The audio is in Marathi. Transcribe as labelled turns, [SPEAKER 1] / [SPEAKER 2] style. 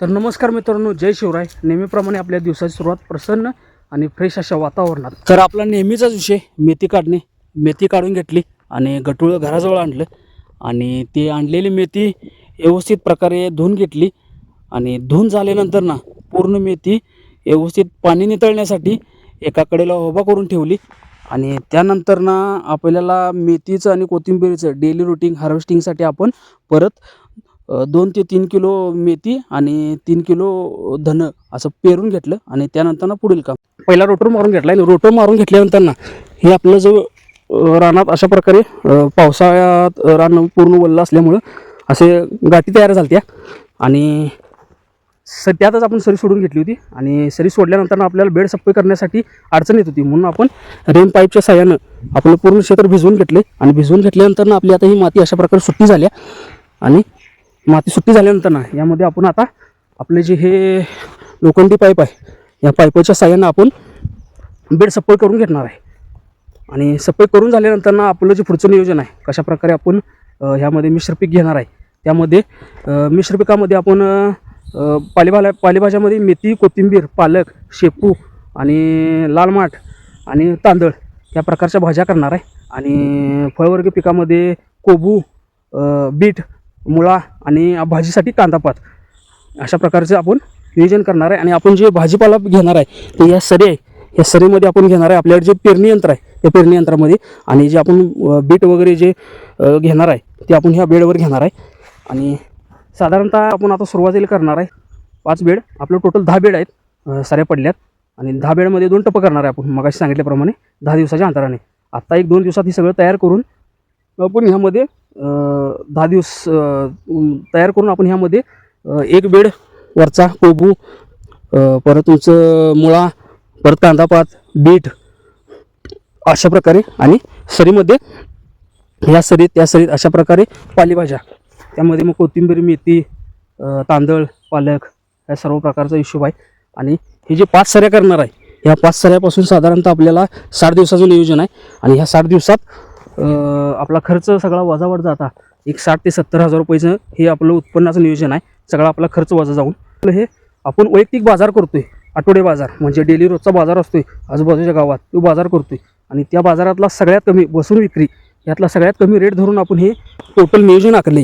[SPEAKER 1] तर नमस्कार मित्रांनो, जय शिवराय. नेहमीप्रमाणे आपल्या दिवसाची सुरुवात प्रसन्न आणि फ्रेश अशा वातावरणात. तर आपला नेहमीचाच विषय मेथी काढणे. मेथी काढून घेतली आणि गटुळं घराजवळ आणलं आणि ती आणलेली मेथी व्यवस्थित प्रकारे धुवून घेतली आणि धुवून झाल्यानंतर ना पूर्ण मेथी व्यवस्थित पाणी नितळण्यासाठी एका कडेला उभा करून ठेवली. आणि त्यानंतर ना आपल्याला मेथीचं आणि कोथिंबीरीचं डेली रुटीन हार्वेस्टिंगसाठी आपण परत 2 ते 3 किलो मेथी आणि 3 किलो धनं असं पेरून घेतलं. आणि त्यानंतर ना पुढील काम पहिला रोटर मारून घेतला. आणि रोटर मारून घेतल्यानंतर ना हे आपलं जो रानात अशा प्रकारे पावसाळ्यात रान पूर्ण वल्लं असल्यामुळं असे गाठी तयार झाल्या आणि त्यातच आपण सरी सोडून घेतली होती. आणि सरी सोडल्यानंतर आपल्याला बेड सफाई करण्यासाठी अडचण येत होती, म्हणून आपण रेन पाईपच्या साह्यानं आपलं पूर्ण क्षेत्र भिजवून घेतले. आणि भिजवून घेतल्यानंतर ना आपली आता ही माती अशा प्रकारे सुट्टी झाल्या. आणि माती सुट्टी झाल्यानंतर ना यामध्ये आपण आता आपले जे हे लोखंडी पाईप आहे या पाईपाच्या साह्यानं आपण बेड सफाई करून घेणार आहे. आणि सफाई करून झाल्यानंतर ना आपलं जे पुढचं नियोजन आहे कशाप्रकारे आपण ह्यामध्ये मिश्र पीक घेणार आहे. त्यामध्ये मिश्र पिकामध्ये आपण पालेभाज्यामध्ये मेथी, कोथिंबीर, पालक, शेपू आणि लाल माठ आणि तांदळ या प्रकारच्या भाज्या करणार आहे. आणि फळवर्गीय पिकामध्ये कोबू, बीट, मुळा आणि भाजीसाठी कांदापात अशा प्रकारचे आपण नियोजन करणार आहे. आणि आपण जे भाजीपाला घेणार आहे ते या सरी आहे, या सरीमध्ये आपण घेणार आहे. आपल्याकडे जे पेरणी यंत्र आहे त्या पेरणी यंत्रामध्ये, आणि जे आपण बीट वगैरे जे घेणार आहे ते आपण ह्या बेडवर घेणार आहे. आणि साधारणतः आपण आता सुरुवातीला करणार आहे 5 बेड. आपलं टोटल 10 बेड आहेत साऱ्या पडल्यात. आणि 10 बेडमध्ये 2 टप्पं करणार आहे आपण मगाशी सांगितल्याप्रमाणे 10 दिवसाच्या अंतराने. आत्ता 1-2 दिवसात हे सगळं तयार करून आपण ह्यामध्ये 10 दिवस तयार करून आपण ह्यामध्ये 1 बेड वरचा कोबू, परत तुमचं मुळा, परत कांदापात, बीट अशा प्रकारे, आणि सरीमध्ये ह्या सरीत त्या सरीत अशा प्रकारे पालेभाज्या, त्यामध्ये मग कोथिंबीर, मेथी, तांदळ, पालक या सर्व प्रकारचा हिशोब आहे. आणि हे जे 5 सऱ्या करणार आहे ह्या 5 सऱ्यापासून साधारणतः आपल्याला 60 दिवसाचं नियोजन आहे. आणि ह्या 60 दिवसात आपला खर्च सगळा वजावर जाता एक 60 ते 70 हजार रुपयाचं हे आपलं उत्पन्नाचं नियोजन आहे. सगळा आपला खर्च वजा जाऊन हे आपण वैयक्तिक बाजार करतोय, आठवडे बाजार म्हणजे डेली रोजचा बाजार असतोय आजूबाजूच्या गावात, तो बाजार करतोय. आणि त्या बाजारातला सगळ्यात कमी बसून विक्री यातला सगळ्यात कमी रेट धरून आपण हे टोटल नियोजन आखले.